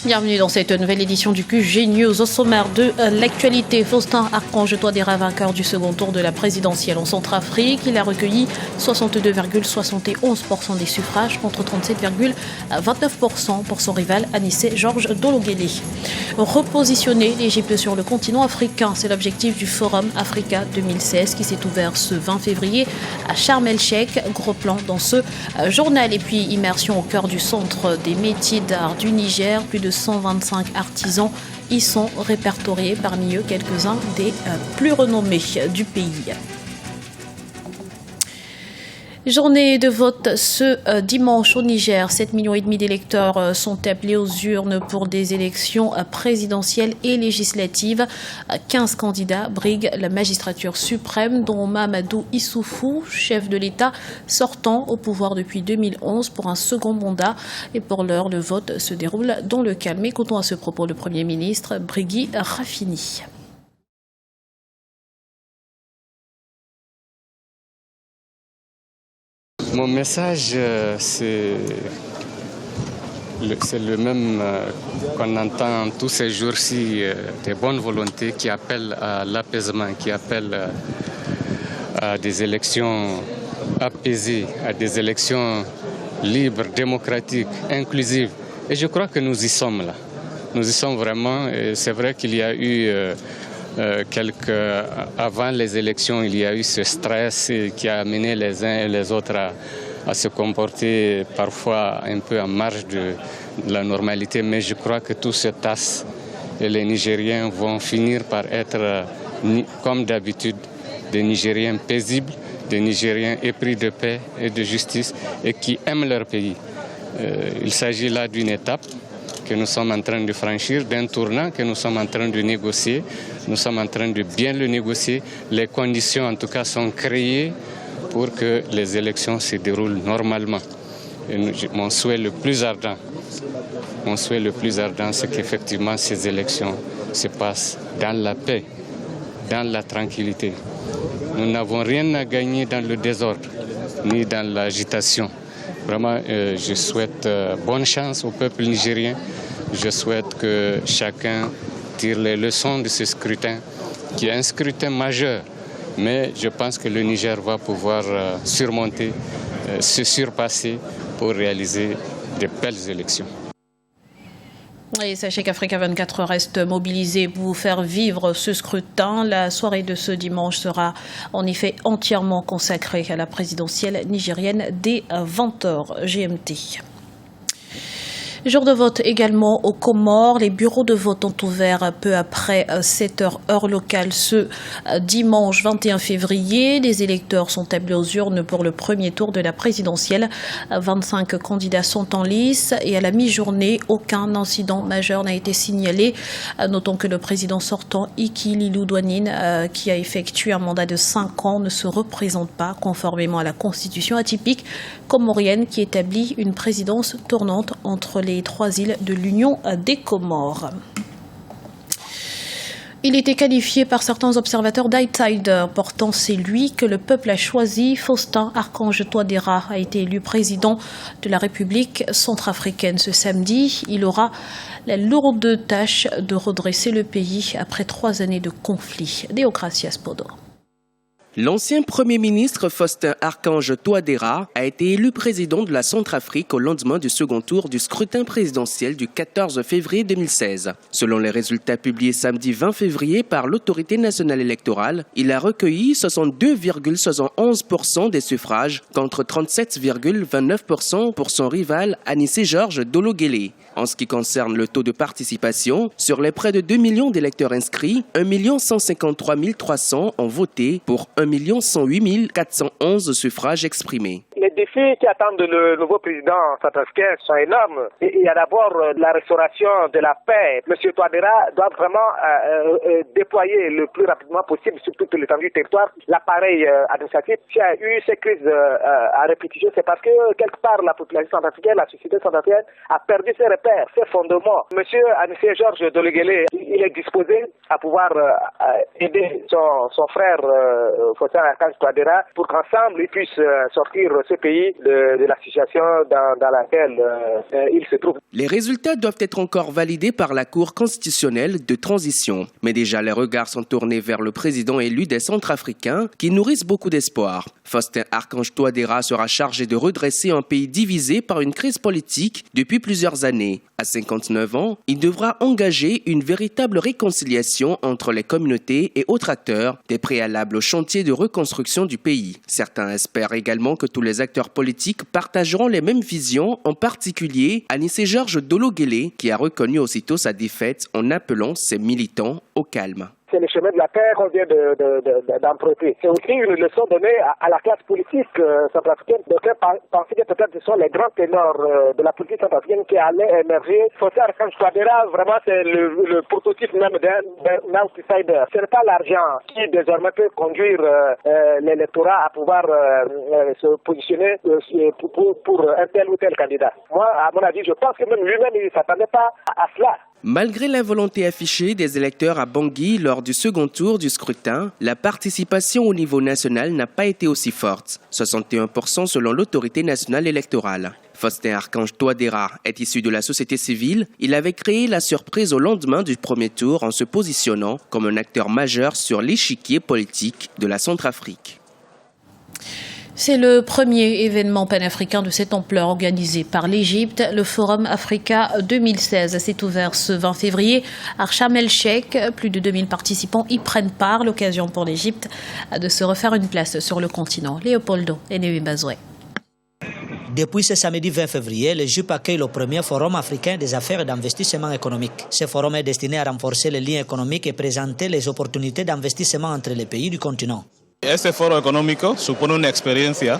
Bienvenue dans cette nouvelle édition du QG News. Au sommaire de l'actualité, Faustin Archange Touadéra, vainqueur du second tour de la présidentielle en Centrafrique. Il a recueilli 62,71% des suffrages contre 37,29% pour son rival Anissé Georges Dologuélé. Repositionner l'Égypte sur le continent africain, c'est l'objectif du Forum Africa 2016 qui s'est ouvert ce 20 février à Sharm el-Sheikh. Gros plan dans ce journal. Et puis immersion au cœur du centre des métiers d'art du Niger. Plus de 125 artisans y sont répertoriés, parmi eux quelques-uns des plus renommés du pays. Journée de vote ce dimanche au Niger. 7,5 millions d'électeurs sont appelés aux urnes pour des élections présidentielles et législatives. 15 candidats briguent la magistrature suprême, dont Mahamadou Issoufou, chef de l'État sortant au pouvoir depuis 2011 pour un second mandat. Et pour l'heure, le vote se déroule dans le calme. Écoutons à ce propos le Premier ministre Brigui Rafini. Mon message, c'est le même qu'on entend tous ces jours-ci, des bonnes volontés qui appellent à l'apaisement, qui appellent à des élections apaisées, à des élections libres, démocratiques, inclusives. Et je crois que nous y sommes là. Nous y sommes vraiment. Et c'est vrai qu'il y a eu avant les élections, il y a eu ce stress qui a amené les uns et les autres à se comporter parfois un peu en marge de la normalité. Mais je crois que tout se tasse et les Nigériens vont finir par être, comme d'habitude, des Nigériens paisibles, des Nigériens épris de paix et de justice et qui aiment leur pays. Il s'agit là d'une étape que nous sommes en train de franchir, d'un tournant que nous sommes en train de négocier. Nous sommes en train de bien le négocier. Les conditions, en tout cas, sont créées pour que les élections se déroulent normalement. Et mon souhait le plus ardent, c'est qu'effectivement ces élections se passent dans la paix, dans la tranquillité. Nous n'avons rien à gagner dans le désordre, ni dans l'agitation. Vraiment, je souhaite bonne chance au peuple nigérien. Je souhaite que chacun tire les leçons de ce scrutin, qui est un scrutin majeur. Mais je pense que le Niger va pouvoir surmonter, se surpasser pour réaliser de belles élections. Et sachez qu'Africa 24 reste mobilisé pour vous faire vivre ce scrutin. La soirée de ce dimanche sera en effet entièrement consacrée à la présidentielle nigérienne dès 20h GMT. Jour de vote également aux Comores. Les bureaux de vote ont ouvert peu après 7h heure locale ce dimanche 21 février. Les électeurs sont appelés aux urnes pour le premier tour de la présidentielle. 25 candidats sont en lice et à la mi-journée, aucun incident majeur n'a été signalé. Notons que le président sortant, Iki Lilou Douanine, qui a effectué un mandat de 5 ans, ne se représente pas conformément à la constitution atypique comorienne qui établit une présidence tournante entre les 3 îles de l'Union des Comores. Il était qualifié par certains observateurs d'outsider. Pourtant, c'est lui que le peuple a choisi. Faustin Archange Touadéra a été élu président de la République centrafricaine ce samedi. Il aura la lourde tâche de redresser le pays après 3 années de conflit. Déocratia Podo. L'ancien Premier ministre Faustin Archange Touadéra a été élu président de la Centrafrique au lendemain du second tour du scrutin présidentiel du 14 février 2016. Selon les résultats publiés samedi 20 février par l'autorité nationale électorale, il a recueilli 62,71% des suffrages contre 37,29% pour son rival Anissé Georges Dologuélé. En ce qui concerne le taux de participation, sur les près de 2 millions d'électeurs inscrits, 1 153 300 ont voté pour 1 108 411 suffrages exprimés. Les défis qui attendent le nouveau président centrafricain sont énormes. Il y a d'abord la restauration de la paix. Monsieur Touadéra doit vraiment déployer le plus rapidement possible sur toute l'étendue du territoire l'appareil administratif. S'il y a eu ces crises à répétition, c'est parce que quelque part la population centrafricaine, la société centrafricaine a perdu ses repères, ses fondements. Monsieur Anissé Georges Dologuélé, il est disposé à pouvoir aider son frère Faustin Archange Touadéra pour qu'ensemble ils puissent sortir ce pays de la situation dans laquelle il se trouve. Les résultats doivent être encore validés par la Cour constitutionnelle de transition. Mais déjà, les regards sont tournés vers le président élu des Centrafricains qui nourrissent beaucoup d'espoir. Faustin Archange Touadéra sera chargé de redresser un pays divisé par une crise politique depuis plusieurs années. À 59 ans, il devra engager une véritable réconciliation entre les communautés et autres acteurs, des préalables au chantier de reconstruction du pays. Certains espèrent également que tous les acteurs politiques partageront les mêmes visions, en particulier Anicet-Georges Dolo-Guélé, qui a reconnu aussitôt sa défaite en appelant ses militants au calme. C'est le chemin de la paix qu'on vient d'emprunter. C'est aussi une leçon donnée à la classe politique centrafricaine. D'autres pensaient que peut-être ce sont les grands ténors de la politique centrafricaine qui allaient émerger. Faustin Archange Touadéra, vraiment, c'est le prototype même d'un outsider. Ce n'est pas l'argent qui désormais peut conduire l'électorat à pouvoir se positionner pour un tel ou tel candidat. Moi, à mon avis, je pense que même lui-même, il ne s'attendait pas à cela. Malgré la volonté affichée des électeurs à Bangui lors du second tour du scrutin, la participation au niveau national n'a pas été aussi forte, 61% selon l'autorité nationale électorale. Faustin Archange Touadéra est issu de la société civile. Il avait créé la surprise au lendemain du premier tour en se positionnant comme un acteur majeur sur l'échiquier politique de la Centrafrique. C'est le premier événement panafricain de cette ampleur organisé par l'Égypte. Le Forum Africa 2016 s'est ouvert ce 20 février à Sharm el-Sheikh. Plus de 2000 participants y prennent part. L'occasion pour l'Égypte de se refaire une place sur le continent. Léopoldo Enewi-Bazoué. Depuis ce samedi 20 février, l'Égypte accueille le premier forum africain des affaires et d'investissement économique. Ce forum est destiné à renforcer les liens économiques et présenter les opportunités d'investissement entre les pays du continent. Este foro económico supone una experiencia,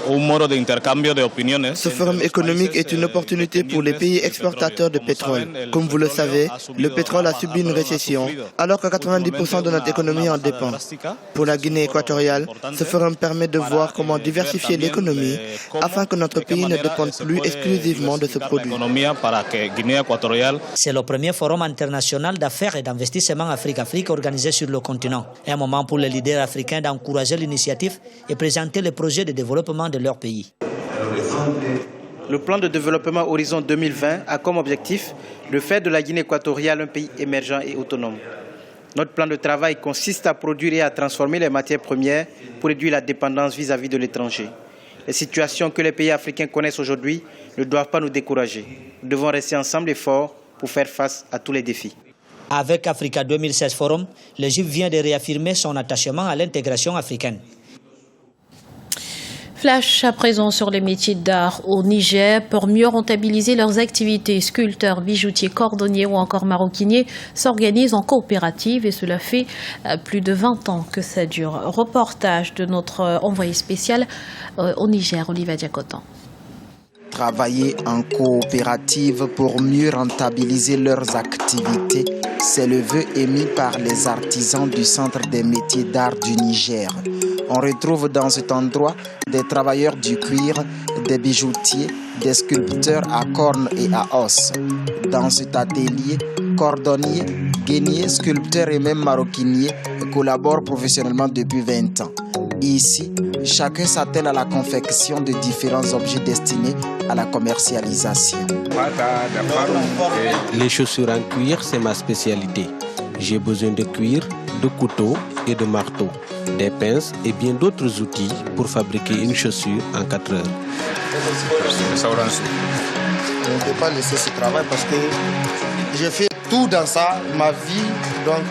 un modo de intercambio de opiniones. Ce forum économique est une opportunité pour les pays exportateurs de pétrole. Comme vous le savez, le pétrole a subi une récession, alors que 90% de notre économie en dépend. Pour la Guinée équatoriale, ce forum permet de voir comment diversifier l'économie afin que notre pays ne dépende plus exclusivement de ce produit. C'est le premier forum international d'affaires et d'investissement Afrique-Afrique organisé sur le continent. Un moment pour les leaders africains d'encourager l'initiative et présenter les projets de développement de leur pays. Le plan de développement Horizon 2020 a comme objectif de faire de la Guinée équatoriale un pays émergent et autonome. Notre plan de travail consiste à produire et à transformer les matières premières pour réduire la dépendance vis-à-vis de l'étranger. Les situations que les pays africains connaissent aujourd'hui ne doivent pas nous décourager. Nous devons rester ensemble et forts pour faire face à tous les défis. Avec Africa 2016 Forum, l'Égypte vient de réaffirmer son attachement à l'intégration africaine. Flash à présent sur les métiers d'art au Niger. Pour mieux rentabiliser leurs activités, sculpteurs, bijoutiers, cordonniers ou encore maroquiniers s'organisent en coopérative et cela fait plus de 20 ans que ça dure. Reportage de notre envoyé spécial au Niger, Oliva Diakotan. Travailler en coopérative pour mieux rentabiliser leurs activités, c'est le vœu émis par les artisans du Centre des métiers d'art du Niger. On retrouve dans cet endroit des travailleurs du cuir, des bijoutiers, des sculpteurs à cornes et à os. Dans cet atelier, cordonniers, gainiers, sculpteurs et même maroquiniers collaborent professionnellement depuis 20 ans. Ici, chacun s'attelle à la confection de différents objets destinés à la commercialisation. Les chaussures en cuir, c'est ma spécialité. J'ai besoin de cuir, de couteaux et de marteaux, des pinces et bien d'autres outils pour fabriquer une chaussure en 4 heures. On ne peut pas laisser ce travail parce que j'ai fait tout dans ça, ma vie, donc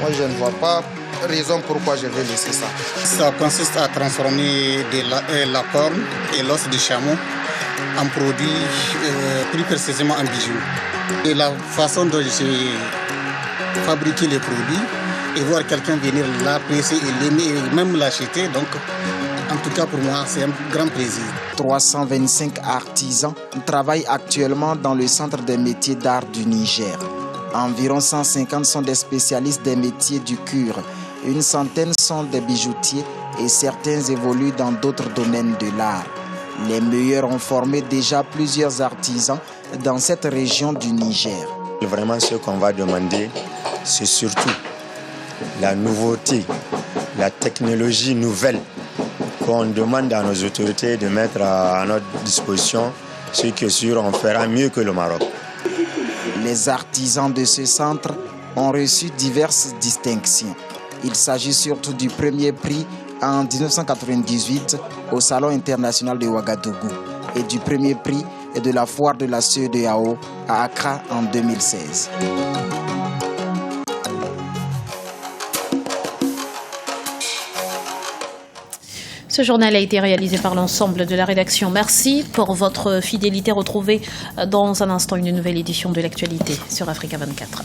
moi je ne vois pas raison pourquoi je vais laisser ça. Ça consiste à transformer la corne et l'os de chameau en produit, plus précisément en bijoux. Et la façon dont j'ai fabriqué les produits et voir quelqu'un venir l'apprécier et l'aimer et même l'acheter, donc en tout cas pour moi c'est un grand plaisir. 325 artisans travaillent actuellement dans le Centre des métiers d'art du Niger. Environ 150 sont des spécialistes des métiers du cuir. Une centaine sont des bijoutiers et certains évoluent dans d'autres domaines de l'art. Les meilleurs ont formé déjà plusieurs artisans dans cette région du Niger. Vraiment, ce qu'on va demander, c'est surtout la nouveauté, la technologie nouvelle qu'on demande à nos autorités de mettre à notre disposition. Ce qui est sûr, on fera mieux que le Maroc. Les artisans de ce centre ont reçu diverses distinctions. Il s'agit surtout du premier prix en 1998 au Salon international de Ouagadougou et du premier prix de la foire de la CEDEAO à Accra en 2016. Ce journal a été réalisé par l'ensemble de la rédaction. Merci pour votre fidélité. Retrouvez dans un instant une nouvelle édition de l'actualité sur Africa 24.